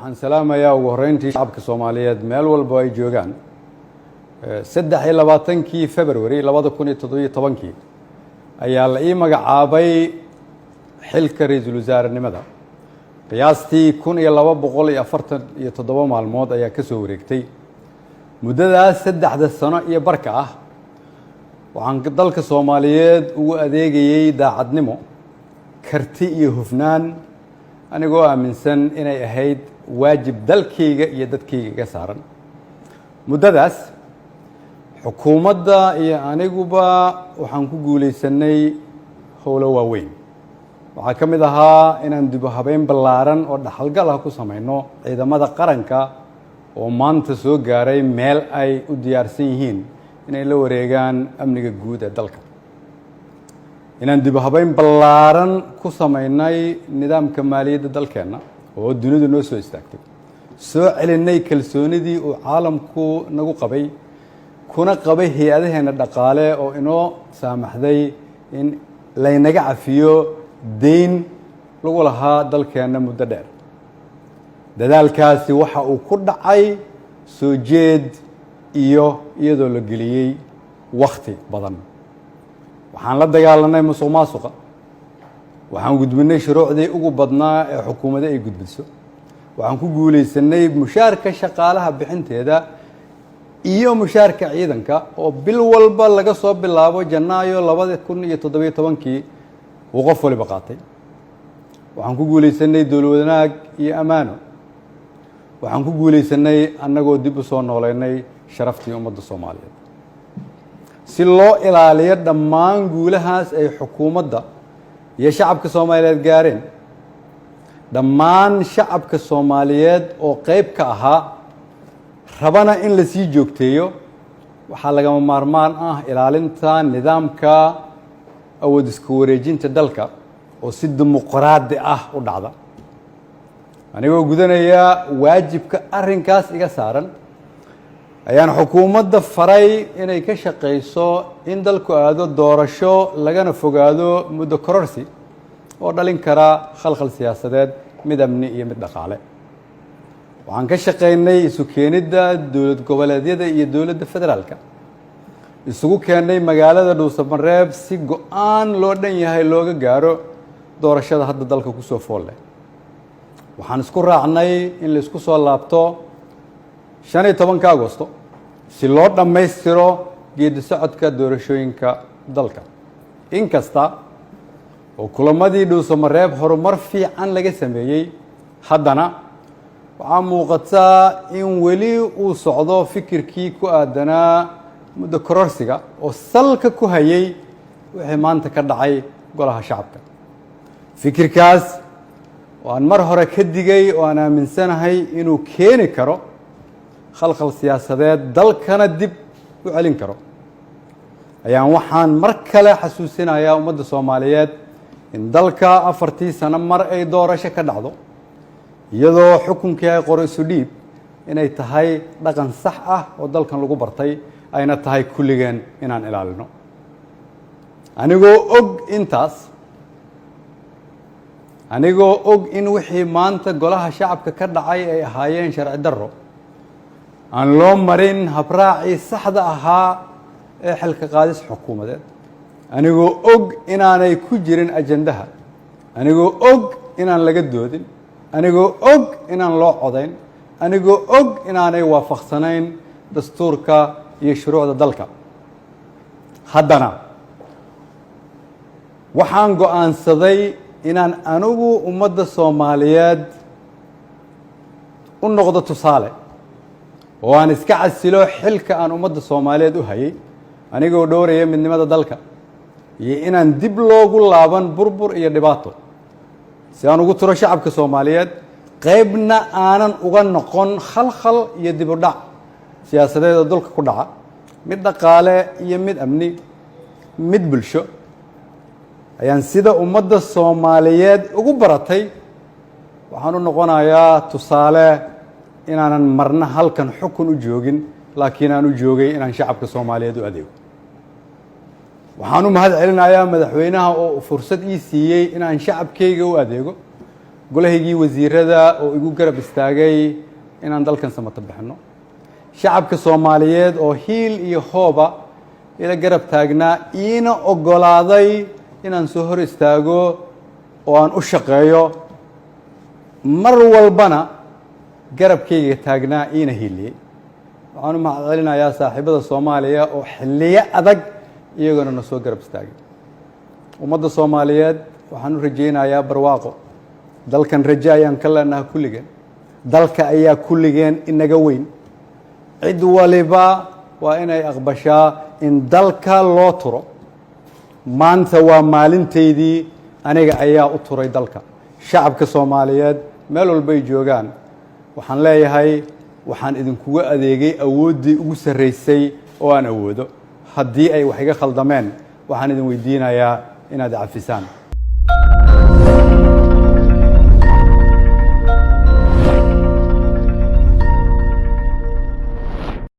waxaan salaamayaa ugu horeyntii shacabka Soomaaliyeed meel walba ay joogaan 23 February 2017 ayaa la ii magacaabay xilka ra'iisul wasaarenimada qiyaastii 1247 maalmood ayaa ka soo wareegtay muddadaas 3 sano iyo barka ah waxaan dalka Soomaaliyeed ugu adeegayay daacadnimo karti iyo hufnaan anigoo aaminsan inay ahayd waajib dalkayga iyo dadkayga ka saaran muddadaas xukuumadda iyo aniguba waxaan ku guuleysanay howlo waaweyn waxaa ka mid ahaa inaan dib u habeyn ballaaran oo dhaxalgal ah ku samayno ciidamada qaranka oo maanta soo gaaray meel ay u diyaarsan yihiin inay la wareegaan amniga guud ee dalka inaan dib u habeyn ballaaran ku samaynay nidaamka maaliyadda dalkeenna oo dunidu noo soo istaagtay soo celinay kalsoonidii uu caalamku nagu qabay kuna qabay hay'adaheena dhaqaale oo inoo saamaxday in laynaga cafiyo deyn lagu lahaa dalkeenna muddo dheer dadaalkaasi waxa uu ku dhacay soo jeed iyo iyadoo la geliyey wakhti badan waxaan la dagaalanay musuqmaasuqa waxaan gudbinay shuruucdii ugu badnaa ee xukuumadda ay gudbiso waxaan ku guuleysanay mushaarka shaqaalaha bixinteeda iyo mushaarka ciidanka oo bil walba laga soo bilaabo Janaayo 2017 uu qof waliba qaatay waxaan ku guuleysanay dowlad wanaag iyo amaano waxaan ku guuleysanay annagoo dib u soo nooleynay sharaftii ummadda Soomaaliyeed si loo ilaaliyo dhammaan guulahaas ay xukuumadda iyo shacabka Soomaaliyeed gaareen dhammaan shacabka Soomaaliyeed oo qayb ka ahaa rabana in la sii joogteeyo waxaa lagama maarmaan ah ilaalinta nidaamka awood isku wareejinta dalka oo si dimuqraadi ah u dhacda anigoo gudanaya waajibka arrinkaas iga saaran ayaan xukuumadda faray inay ka shaqeyso in dalku aado doorasho lagana fogaado muddo kororsi oo dhalin kara khalkhal siyaasadeed mid amni iyo mid dhaqaale waxaan ka shaqeynay isu keenidda dowlad goboleedyada iyo dowladda federaalka isugu keenay magaalada Dhuusamareeb si go'aan loo dhan yahay looga gaaro doorashada hadda dalka ku soo fool leh waxaan isku raacnay in la isku soo laabto 15 Agoosto si loo dhammaystiro geedi socodka doorashooyinka dalka inkasta oo kulamadii Dhuusamareeb horumar fiican laga sameeyay haddana waxaa muuqata in weli uu socdo fikirkii ku aadanaa muddo kororsiga oo salka ku hayay wixii maanta ka dhacay golaha shacabka fikirkaas oo aan mar hore ka digay oo aan aaminsanahay inuu keeni karo khalkhal siyaasadeed dalkana dib u celin karo ayaan waxaan mar kale xasuusinayaa ummadda Soomaaliyeed in dalka 4 sano mar ay doorasho ka dhacdo iyadoo xukunkii ay qoro isu dhiib inay tahay dhaqan sax ah oo dalkan lagu bartay ayna tahay kulligeen inaan ilaalino anigoo og in wixii maanta golaha shacabka ka dhacay ay ahaayeen sharci darro aan loo marin habraacii saxda ahaa ee xilka qaadis xukuumadeed anigoo og inaanay ku jirin ajandaha anigoo og inaan laga doodin anigoo og inaan loo codayn anigoo og inaanay waafaqsanayn dastuurka iyo shuruucda dalka haddana waxaan go'aansaday inaan anigu ummadda Soomaaliyeed u noqdo tusaale oo aan iska casilo xilka aan ummadda Soomaaliyeed u hayay anigoo dhowraya midnimada dalka iyo inaan dib loogu laaban burbur iyo dhibaato si aan ugu tiro shacabka Soomaaliyeed qaybna aanan uga noqon khalkhal iyo dib u dhac siyaasadeed oo dalka ku dhaca mid dhaqaale iyo mid amni mid bulsho ayaan sida ummadda Soomaaliyeed ugu baratay waxaan u noqonayaa tusaale inaanan marna halkan xukun u joogin laakiin aan u joogay inaan shacabka Soomaaliyeed u adeego waxaan u mahad celinayaa madaxweynaha oo fursad ii siiyay inaan shacabkayga u adeego golahaygii wasiirada oo igu garab istaagay inaan dalkan samata bixino shacabka Soomaaliyeed oo hiil iyo hooba ila garab taagnaa iina ogolaaday inaan soo hor istaago oo aan u shaqeeyo mar walbana garabkayga taagnaa iina hiiliyey waxaan u mahadcelinayaa saaxiibada Soomaaliya oo xilliyo adag iyaguna na soo garab istaagay ummadda Soomaaliyeed waxaan u rajaynayaa barwaaqo dalkan rajo ayaan ka leenahay kulligeen dalka ayaa kulligeen inaga weyn cid waliba waa inay aqbashaa in dalka loo turo maanta waa maalinteydii aniga ayaa u turay dalka shacabka Soomaaliyeed meel walba ay joogaan waxaan leeyahay waxaan idinkuga adeegay awooddii ugu sarreysay oo aan awoodo haddii ay wax iga khaldameen waxaan idin weydiinayaa inaad cafisaan